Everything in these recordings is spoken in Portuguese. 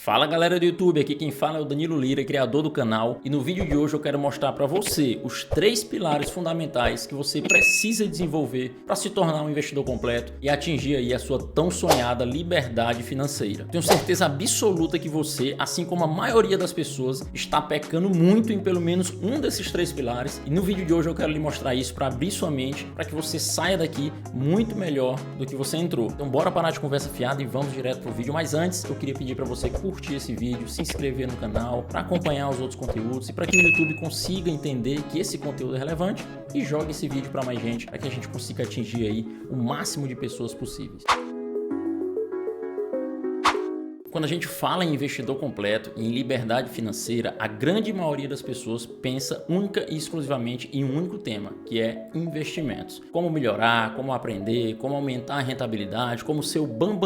Fala galera do YouTube, aqui quem fala é o Danilo Lira, criador do canal, e no vídeo de hoje eu quero mostrar para você os 3 pilares fundamentais que você precisa desenvolver para se tornar um investidor completo e atingir aí a sua tão sonhada liberdade financeira. Tenho certeza absoluta que você, assim como a maioria das pessoas, está pecando muito em pelo menos um desses 3 pilares, e no vídeo de hoje eu quero lhe mostrar isso para abrir sua mente, para que você saia daqui muito melhor do que você entrou. Então bora parar de conversa fiada e vamos direto pro vídeo, mas antes eu queria pedir para você curtir esse vídeo, se inscrever no canal, para acompanhar os outros conteúdos e para que o YouTube consiga entender que esse conteúdo é relevante e jogue esse vídeo para mais gente, para que a gente consiga atingir aí o máximo de pessoas possíveis. Quando a gente fala em investidor completo e em liberdade financeira, a grande maioria das pessoas pensa única e exclusivamente em um único tema, que é investimentos. Como melhorar, como aprender, como aumentar a rentabilidade, como ser o bam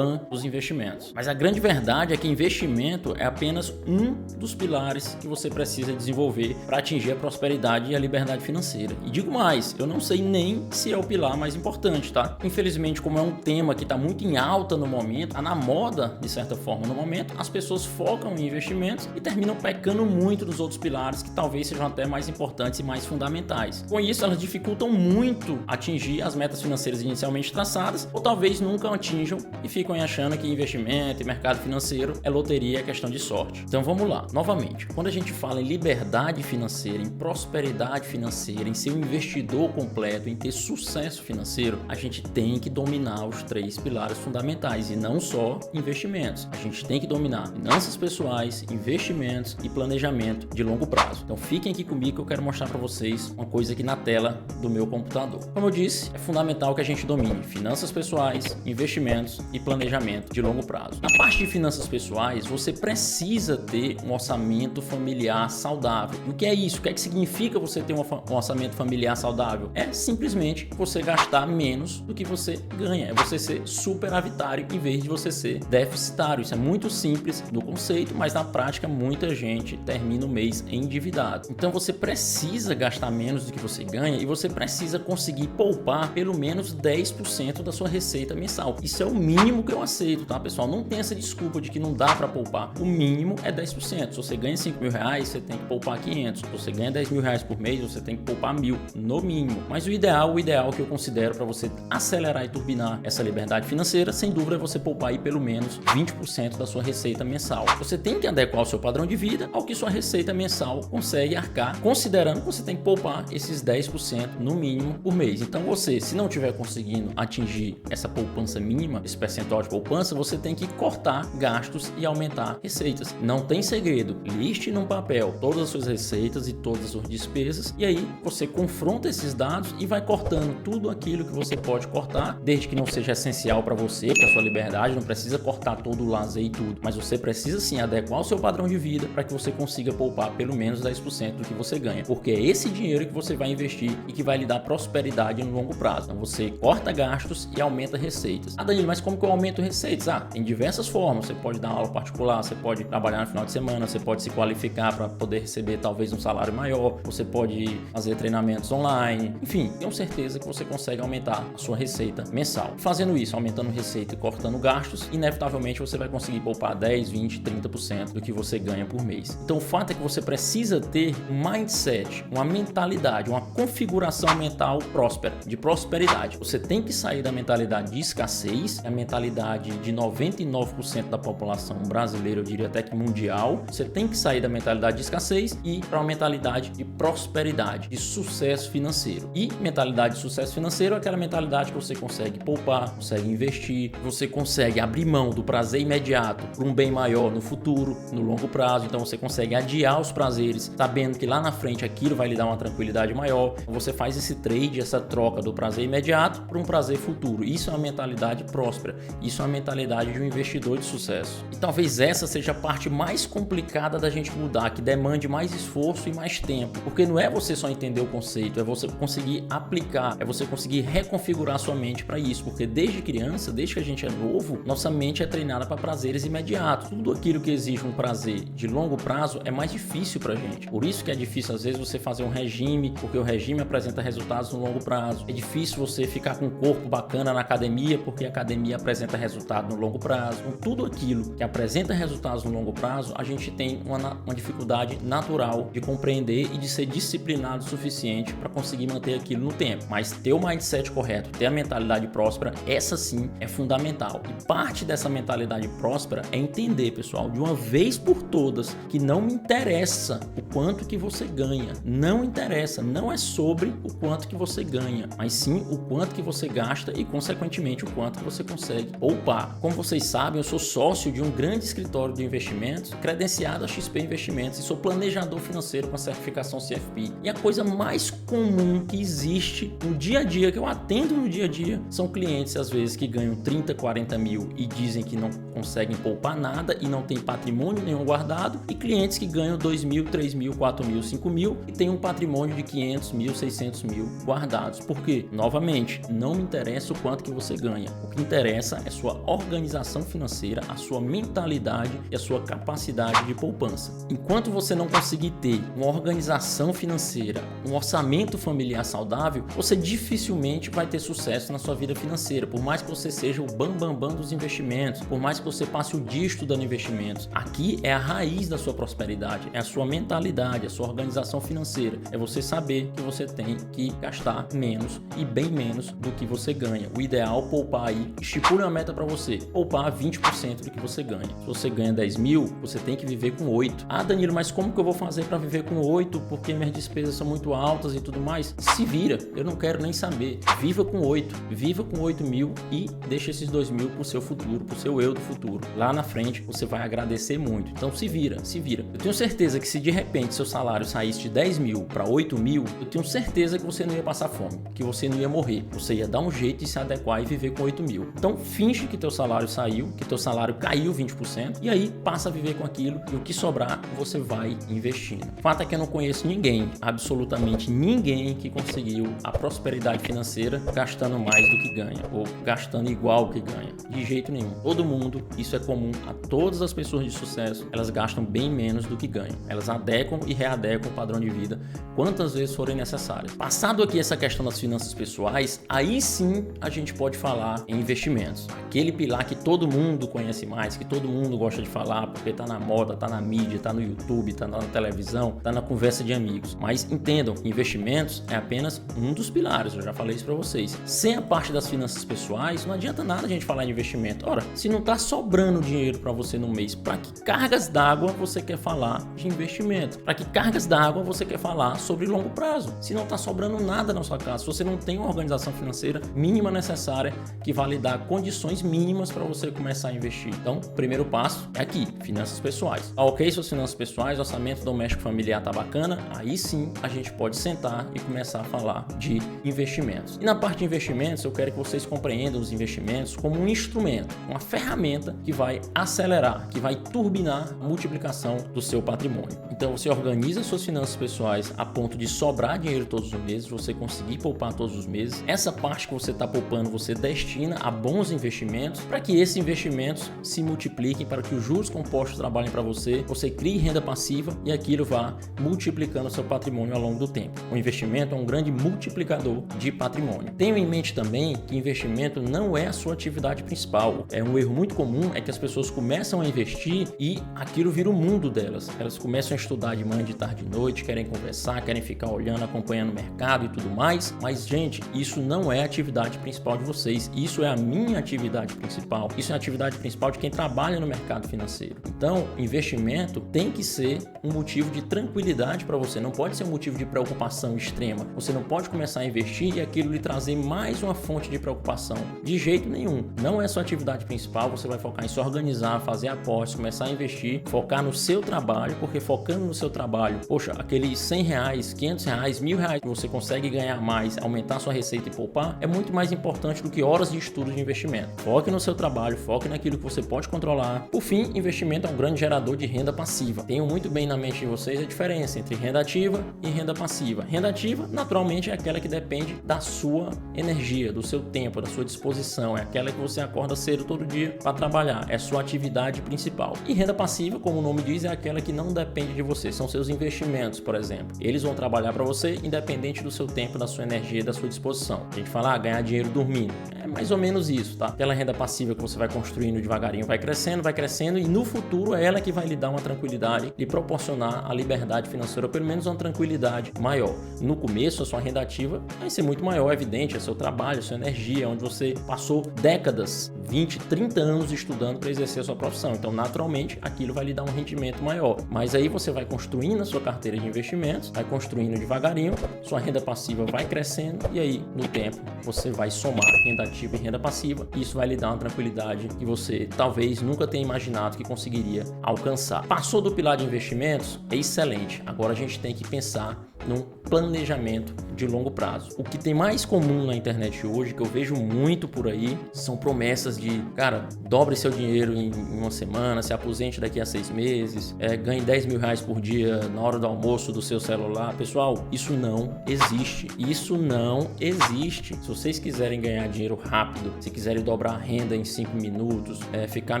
dos investimentos. Mas a grande verdade é que investimento é apenas um dos pilares que você precisa desenvolver para atingir a prosperidade e a liberdade financeira. E digo mais, eu não sei nem se é o pilar mais importante, tá? Infelizmente, como é um tema que está muito em alta no momento, está na moda de certa forma no momento, as pessoas focam em investimentos e terminam pecando muito nos outros pilares que talvez sejam até mais importantes e mais fundamentais. Com isso, elas dificultam muito atingir as metas financeiras inicialmente traçadas ou talvez nunca atinjam e ficam achando que investimento e mercado financeiro é loteria, é questão de sorte. Então vamos lá, novamente, quando a gente fala em liberdade financeira, em prosperidade financeira, em ser um investidor completo, em ter sucesso financeiro, a gente tem que dominar os 3 pilares fundamentais e não só investimentos. A gente tem que dominar finanças pessoais, investimentos e planejamento de longo prazo. Então fiquem aqui comigo que eu quero mostrar para vocês uma coisa aqui na tela do meu computador. Como eu disse, é fundamental que a gente domine finanças pessoais, investimentos e planejamento de longo prazo. Na parte de finanças pessoais, você precisa ter um orçamento familiar saudável. E o que é isso? O que é que significa você ter um orçamento familiar saudável? É simplesmente você gastar menos do que você ganha. É você ser superavitário em vez de você ser deficitário. Isso é muito simples no conceito, mas na prática muita gente termina o mês endividado. Então você precisa gastar menos do que você ganha e você precisa conseguir poupar pelo menos 10% da sua receita mensal. Isso é o mínimo que eu aceito, tá, pessoal? Não tem essa desculpa de que não dá para poupar. O mínimo é 10%. Se você ganha 5 mil reais, você tem que poupar 500. Se você ganha 10 mil reais por mês, você tem que poupar 1.000, no mínimo. Mas o ideal que eu considero para você acelerar e turbinar essa liberdade financeira, sem dúvida, é você poupar aí pelo menos 20% da sua receita mensal. Você tem que adequar o seu padrão de vida ao que sua receita mensal consegue arcar, considerando que você tem que poupar esses 10% no mínimo por mês. Então você, se não estiver conseguindo atingir essa poupança mínima, esse percentual de poupança, você tem que cortar gastos e aumentar receitas. Não tem segredo. Liste num papel todas as suas receitas e todas as suas despesas, e aí você confronta esses dados e vai cortando tudo aquilo que você pode cortar, desde que não seja essencial para você, para sua liberdade. Não precisa cortar todo o lazer e tudo, mas você precisa sim adequar o seu padrão de vida para que você consiga poupar pelo menos 10% do que você ganha, porque é esse dinheiro que você vai investir e que vai lhe dar prosperidade no longo prazo. Então você corta gastos e aumenta receitas. Ah, Danilo, mas como que eu aumento receitas? Ah, tem diversas formas. Você pode dar aula particular, você pode trabalhar no final de semana, você pode se qualificar para poder receber talvez um salário maior, você pode fazer treinamentos online, enfim, tenho certeza que você consegue aumentar a sua receita mensal. Fazendo isso, aumentando receita e cortando gastos, inevitavelmente você vai conseguir poupar 10, 20, 30% do que você ganha por mês. Então o fato é que você precisa ter um mindset, uma mentalidade, uma configuração mental próspera, de prosperidade. Você tem que sair da mentalidade de escassez, a mentalidade de 99% da população brasileira, eu diria até que mundial. Você tem que sair da mentalidade de escassez e ir para uma mentalidade de prosperidade, de sucesso financeiro. E mentalidade de sucesso financeiro é aquela mentalidade que você consegue poupar, consegue investir, você consegue abrir mão do prazer imediato para um bem maior no futuro, no longo prazo. Então você consegue adiar os prazeres, sabendo que lá na frente aquilo vai lhe dar uma tranquilidade maior. Você faz esse trade, essa troca do prazer imediato para um prazer futuro. Isso é uma mentalidade próspera. Isso é uma mentalidade de um investidor de sucesso. E talvez essa seja a parte mais complicada da gente mudar, que demande mais esforço e mais tempo. Porque não é você só entender o conceito, é você conseguir aplicar, é você conseguir reconfigurar sua mente para isso. Porque desde criança, desde que a gente é novo, nossa mente é treinada para prazeres imediatos. Tudo aquilo que exige um prazer de longo prazo é mais difícil pra gente. Por isso que é difícil às vezes você fazer um regime, porque o regime apresenta resultados no longo prazo. É difícil você ficar com um corpo bacana na academia, porque a academia apresenta resultado no longo prazo. Com tudo aquilo que apresenta resultados no longo prazo, a gente tem uma dificuldade natural de compreender e de ser disciplinado o suficiente para conseguir manter aquilo no tempo. Mas ter o mindset correto, ter a mentalidade próspera, essa sim é fundamental. E parte dessa mentalidade próspera é entender, pessoal, de uma vez por todas, que não me interessa o quanto que você ganha. Não interessa, não é sobre o quanto que você ganha, mas sim o quanto que você gasta e, consequentemente, o quanto que você consegue poupar. Como vocês sabem, eu sou sócio de um grande escritório de investimentos, credenciado a XP Investimentos, e sou planejador financeiro com a certificação CFP. E a coisa mais comum que existe no dia a dia, que eu atendo no dia a dia, são clientes, às vezes, que ganham 30, 40 mil e dizem que não conseguem poupar nada e não tem patrimônio nenhum guardado, e clientes que ganham 2 mil, 3 mil, 4 mil, 5 mil e tem um patrimônio de 500 mil, 600 mil guardados. Por quê? Novamente, não me interessa o quanto que você ganha. O que interessa é sua organização financeira, a sua mentalidade e a sua capacidade de poupança. Enquanto você não conseguir ter uma organização financeira, um orçamento familiar saudável, você dificilmente vai ter sucesso na sua vida financeira. Por mais que você seja o bambambam dos investimentos, por mais que você passe o dia estudando investimentos, aqui é a raiz da sua prosperidade, é a sua mentalidade, a sua organização financeira. É você saber que você tem que gastar menos e bem menos do que você ganha. O ideal é poupar aí, estipule uma meta para você, poupar 20% do que você ganha. Se você ganha 10 mil, você tem que viver com 8. Ah, Danilo, mas como que eu vou fazer para viver com 8? Porque minhas despesas são muito altas e tudo mais. Se vira, eu não quero nem saber. Viva com 8. Viva com 8 mil e deixa esses 2 mil pro seu futuro, pro seu eu do futuro. Lá na frente você vai agradecer muito. Então se vira, se vira. Eu tenho certeza que se de repente seu salário saísse de 10 mil para 8 mil, eu tenho certeza que você não ia passar fome, que você não ia morrer. Você ia dar um jeito de se adequar e viver com 8 mil. Então finge que teu salário saiu, que teu salário caiu 20% e aí passa a viver com aquilo e o que sobrar você vai investindo. O fato é que eu não conheço ninguém, absolutamente ninguém, que conseguiu a prosperidade financeira gastando mais do que ganha ou gastando igual que ganha. De jeito nenhum. Todo mundo, isso é comum a todas as pessoas de sucesso, elas gastam bem menos do que ganham. Elas adequam e readequam o padrão de vida quantas vezes forem necessárias. Passado aqui essa questão das finanças pessoais, aí sim a gente pode falar em investimentos. Aquele pilar que todo mundo conhece mais, que todo mundo gosta de falar porque tá na moda, tá na mídia, tá no YouTube, tá na televisão, tá na conversa de amigos. Mas entendam, investimentos é apenas um dos pilares, eu já falei isso para vocês. Sem a parte das finanças pessoais, não adianta nada a gente falar em investimento. Ora, se não tá sobrando dinheiro para você no mês, para que cargas d'água você quer falar de investimento? Para que cargas d'água você quer falar sobre longo prazo? Se não tá sobrando nada na sua casa, se você não tem uma organização financeira mínima necessária que vai lhe dar condições mínimas para você começar a investir. Então, o primeiro passo é aqui, finanças pessoais. Ok, suas finanças pessoais, orçamento doméstico familiar tá bacana, aí sim a gente pode sentar e começar a falar de investimentos. E na parte de investimentos, eu quero que vocês compreendam os investimentos como um instrumento, uma ferramenta que vai acelerar, que vai turbinar a multiplicação do seu patrimônio. Então você organiza suas finanças pessoais a ponto de sobrar dinheiro todos os meses, você conseguir poupar todos os meses. Essa parte que você está poupando, você destina a bons investimentos para que esses investimentos se multipliquem, para que os juros compostos trabalhem para você, você crie renda passiva e aquilo vá multiplicando o seu patrimônio ao longo do tempo. O investimento é um grande multiplicador de patrimônio. Tenham em mente também que investimento não é a sua atividade principal. É um erro muito comum é que as pessoas começam a investir e aquilo vira o mundo delas. Elas começam a estudar de manhã, de tarde, de noite, querem conversar, querem ficar olhando, acompanhando o mercado e tudo mais. Mas, gente, isso não é a atividade principal de vocês. Isso é a minha atividade principal. Isso é a atividade principal de quem trabalha no mercado financeiro. Então, investimento tem que ser um motivo de tranquilidade para você. Não pode ser um motivo de preocupação extrema. Você não pode começar a investir e aquilo lhe trazer mais uma fonte de preocupação. De jeito nenhum. Não é sua atividade principal. Você vai focar em se organizar, fazer apostas, começar a investir, focar no seu trabalho, porque focando no seu trabalho, poxa, aqueles 100 reais, 500 reais, 1.000 reais que você consegue ganhar mais, aumentar sua receita e poupar, é muito mais importante do que horas de estudo de investimento. Foque no seu trabalho, foque naquilo que você pode controlar. Por fim, investimento é um grande gerador de renda passiva. Tenham muito bem na mente de vocês a diferença entre renda ativa e renda passiva. Renda ativa, naturalmente, é aquela que depende da sua energia, do seu tempo, da sua disposição. É aquela que você acorda cedo todo dia para trabalhar trabalhar, é sua atividade principal. E renda passiva, como o nome diz, é aquela que não depende de você, são seus investimentos, por exemplo. Eles vão trabalhar para você independente do seu tempo, da sua energia, da sua disposição. A gente fala, ganhar dinheiro dormindo. É mais ou menos isso, tá? Aquela renda passiva que você vai construindo devagarinho, vai crescendo e no futuro é ela que vai lhe dar uma tranquilidade, lhe proporcionar a liberdade financeira, ou pelo menos uma tranquilidade maior. No começo, a sua renda ativa vai ser muito maior, evidente, é seu trabalho, é sua energia, onde você passou décadas, 20, 30 anos estudando para exercer a sua profissão. Então, naturalmente, aquilo vai lhe dar um rendimento maior. Mas aí você vai construindo a sua carteira de investimentos, vai construindo devagarinho, sua renda passiva vai crescendo e aí, no tempo, você vai somar renda ativa e renda passiva e isso vai lhe dar uma tranquilidade que você talvez nunca tenha imaginado que conseguiria alcançar. Passou do pilar de investimentos? É excelente. Agora a gente tem que pensar num planejamento de longo prazo. O que tem mais comum na internet hoje, que eu vejo muito por aí, são promessas de, cara, dobre seu dinheiro em uma semana, se aposente daqui a 6 meses, ganhe 10 mil reais por dia na hora do almoço do seu celular. Pessoal, isso não existe. Isso não existe. Se vocês quiserem ganhar dinheiro rápido, se quiserem dobrar a renda em 5 minutos, ficar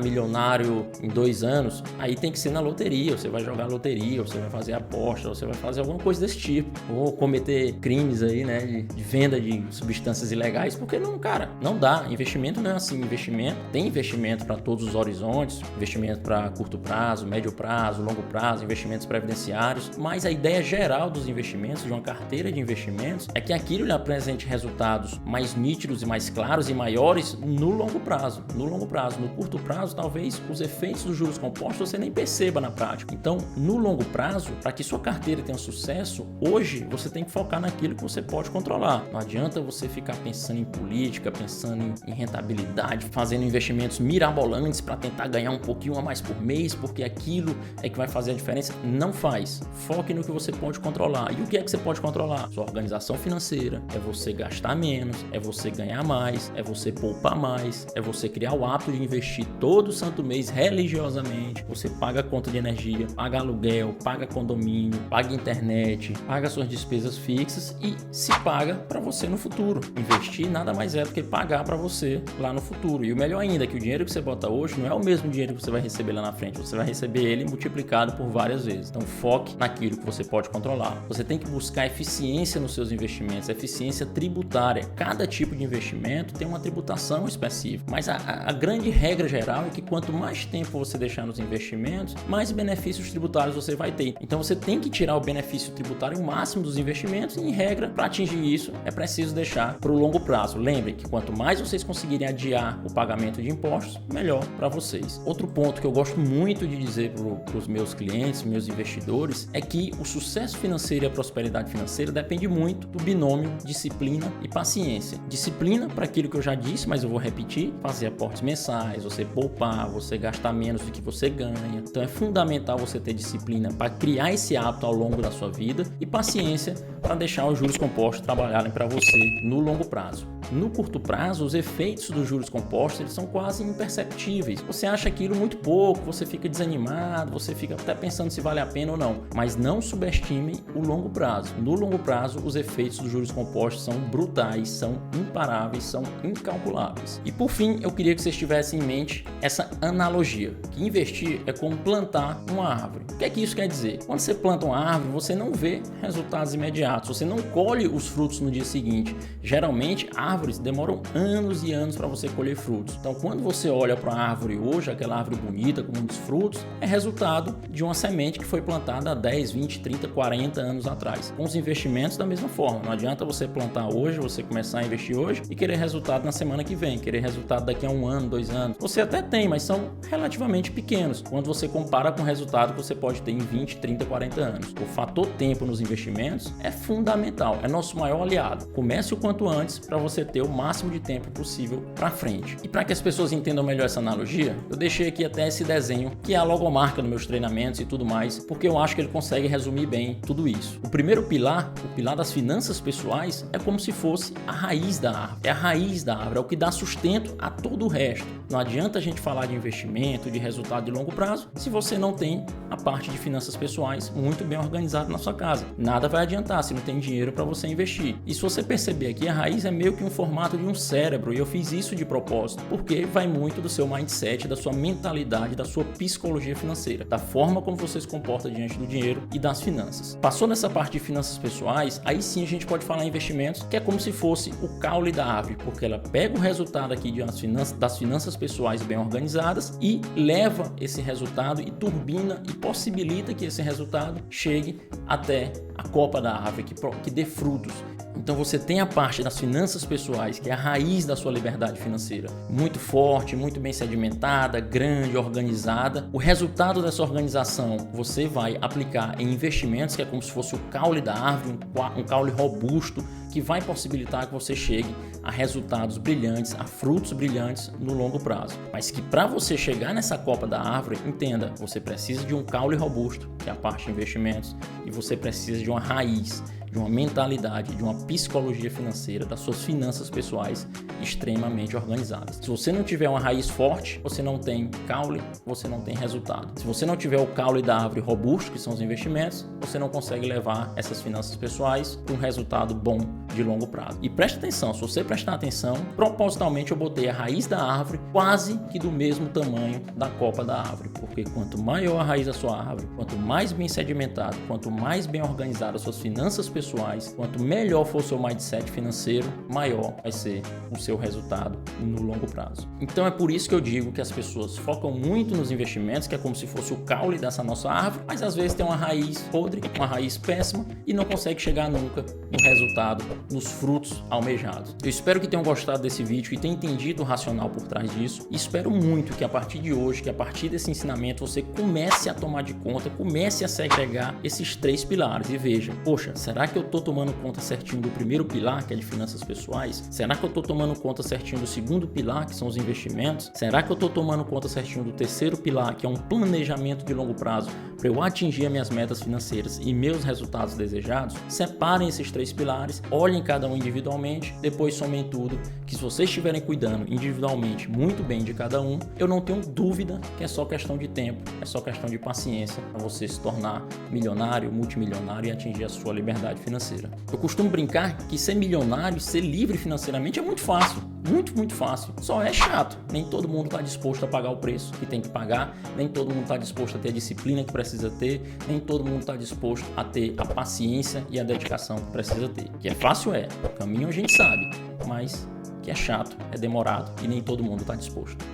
milionário em 2 anos, aí tem que ser na loteria. Você vai jogar loteria, você vai fazer aposta, você vai fazer alguma coisa desse tipo. Ou cometer crimes aí, né, de venda de substâncias ilegais, porque não, cara, não dá. Investimento não é assim. Tem investimento para todos os horizontes, investimento para curto prazo, médio prazo, longo prazo, investimentos previdenciários, mas a ideia geral dos investimentos, de uma carteira de investimentos, é que aquilo lhe apresente resultados mais nítidos e mais claros e maiores no longo prazo. No curto prazo, talvez os efeitos dos juros compostos você nem perceba na prática. Então, no longo prazo, para que sua carteira tenha sucesso, hoje você tem que focar naquilo que você pode controlar. Não adianta você ficar pensando em política, pensando em rentabilidade, fazendo investimentos mirabolantes para tentar ganhar um pouquinho a mais por mês, porque aquilo é que vai fazer a diferença. Não faz. Foque no que você pode controlar. E o que é que você pode controlar? Sua organização financeira, é você gastar menos, é você ganhar mais, é você poupar mais, é você criar o hábito de investir todo santo mês religiosamente. Você paga a conta de energia, paga aluguel, paga condomínio, paga internet, paga suas despesas fixas e se paga para você no futuro. Investir nada mais é do que pagar para você lá no futuro. E o melhor ainda é que o dinheiro que você bota hoje não é o mesmo dinheiro que você vai receber lá na frente. Você vai receber ele multiplicado por várias vezes. Então foque naquilo que você pode controlar. Você tem que buscar eficiência nos seus investimentos, eficiência tributária. Cada tipo de investimento tem uma tributação específica. Mas a grande regra geral é que quanto mais tempo você deixar nos investimentos, mais benefícios tributários você vai ter. Então você tem que tirar o benefício tributário o máximo dos investimentos e, em regra, para atingir isso, é preciso deixar para o longo prazo. Lembrem que quanto mais vocês conseguirem adiar o pagamento de impostos, melhor para vocês. Outro ponto que eu gosto muito de dizer para os meus clientes, meus investidores, é que o sucesso financeiro e a prosperidade financeira depende muito do binômio disciplina e paciência. Disciplina para aquilo que eu já disse, mas eu vou repetir, fazer aportes mensais, você poupar, você gastar menos do que você ganha. Então é fundamental você ter disciplina para criar esse hábito ao longo da sua vida e paciência para deixar os juros compostos trabalharem para você no longo prazo. No curto prazo, os efeitos dos juros compostos eles são quase imperceptíveis. Você acha aquilo muito pouco, você fica desanimado, você fica até pensando se vale a pena ou não. Mas não subestime o longo prazo. No longo prazo, os efeitos dos juros compostos são brutais, são imparáveis, são incalculáveis. E por fim, eu queria que vocês tivessem em mente essa analogia, que investir é como plantar uma árvore. O que é que isso quer dizer? Quando você planta uma árvore, você não vê resultados imediatos, você não colhe os frutos no dia seguinte. Geralmente, árvores demoram anos e anos para você colher frutos. Então, quando você olha para a árvore hoje, aquela árvore bonita com muitos frutos, é resultado de uma semente que foi plantada há 10, 20, 30, 40 anos atrás. Com os investimentos da mesma forma. Não adianta você plantar hoje, você começar a investir hoje e querer resultado na semana que vem, querer resultado daqui a 1 ano, 2 anos. Você até tem, mas são relativamente pequenos quando você compara com o resultado que você pode ter em 20, 30, 40 anos. O fator tempo nos investimentos é fundamental, é nosso maior aliado. Comece o quanto antes para você ter o máximo de tempo possível para frente. E para que as pessoas entendam melhor essa analogia, eu deixei aqui até esse desenho, que é a logomarca dos meus treinamentos e tudo mais, porque eu acho que ele consegue resumir bem tudo isso. O primeiro pilar, o pilar das finanças pessoais, é como se fosse a raiz da árvore. É a raiz da árvore, é o que dá sustento a todo o resto. Não adianta a gente falar de investimento, de resultado de longo prazo, se você não tem a parte de finanças pessoais muito bem organizada na sua casa. Nada vai adiantar se não tem dinheiro para você investir. E se você perceber aqui, a raiz é meio que um formato de um cérebro, e eu fiz isso de propósito, porque vai muito do seu mindset, da sua mentalidade, da sua psicologia financeira, da forma como você se comporta diante do dinheiro e das finanças. Passou nessa parte de finanças pessoais, aí sim a gente pode falar em investimentos, que é como se fosse o caule da árvore, porque ela pega o resultado aqui das finanças pessoais bem organizadas e leva esse resultado e turbina e possibilita que esse resultado chegue até a copa da árvore, que dê frutos. Então você tem a parte das finanças pessoais, que é a raiz da sua liberdade financeira, muito forte, muito bem sedimentada, grande, organizada. O resultado dessa organização você vai aplicar em investimentos, que é como se fosse o caule da árvore, um caule robusto, que vai possibilitar que você chegue a resultados brilhantes, a frutos brilhantes no longo prazo. Mas que para você chegar nessa copa da árvore, entenda, você precisa de um caule robusto, que é a parte de investimentos, e você precisa de uma raiz, de uma mentalidade, de uma psicologia financeira, das suas finanças pessoais extremamente organizadas. Se você não tiver uma raiz forte, você não tem caule, você não tem resultado. Se você não tiver o caule da árvore robusto, que são os investimentos, você não consegue levar essas finanças pessoais para um resultado bom de longo prazo. E preste atenção, se você prestar atenção, propositalmente eu botei a raiz da árvore quase que do mesmo tamanho da copa da árvore, porque quanto maior a raiz da sua árvore, quanto mais bem sedimentado, quanto mais bem organizado as suas finanças pessoais, quanto melhor for o seu mindset financeiro, maior vai ser o seu resultado no longo prazo. Então é por isso que eu digo que as pessoas focam muito nos investimentos, que é como se fosse o caule dessa nossa árvore, mas às vezes tem uma raiz podre, uma raiz péssima e não consegue chegar nunca no resultado, nos frutos almejados. Eu espero que tenham gostado desse vídeo e tenham entendido o racional por trás disso, e espero muito que a partir de hoje, que a partir desse ensinamento, você comece a tomar de conta, comece a segregar esses 3 pilares e veja, poxa, será que eu estou tomando conta certinho do primeiro pilar, que é de finanças pessoais? Será que eu estou tomando conta certinho do segundo pilar, que são os investimentos? Será que eu estou tomando conta certinho do terceiro pilar, que é um planejamento de longo prazo para eu atingir as minhas metas financeiras e meus resultados desejados? Separem esses 3 pilares, olhem cada um individualmente, depois somem tudo, que se vocês estiverem cuidando individualmente muito bem de cada um, eu não tenho dúvida que é só questão de tempo, é só questão de paciência para você se tornar milionário, multimilionário e atingir a sua liberdade financeira. Eu costumo brincar que ser milionário, ser livre financeiramente é muito fácil, muito fácil. Só é chato, nem todo mundo está disposto a pagar o preço que tem que pagar, nem todo mundo está disposto a ter a disciplina que precisa ter, nem todo mundo está disposto a ter a paciência e a dedicação que precisa ter. Que é fácil, o caminho a gente sabe, mas que é chato, é demorado e nem todo mundo está disposto.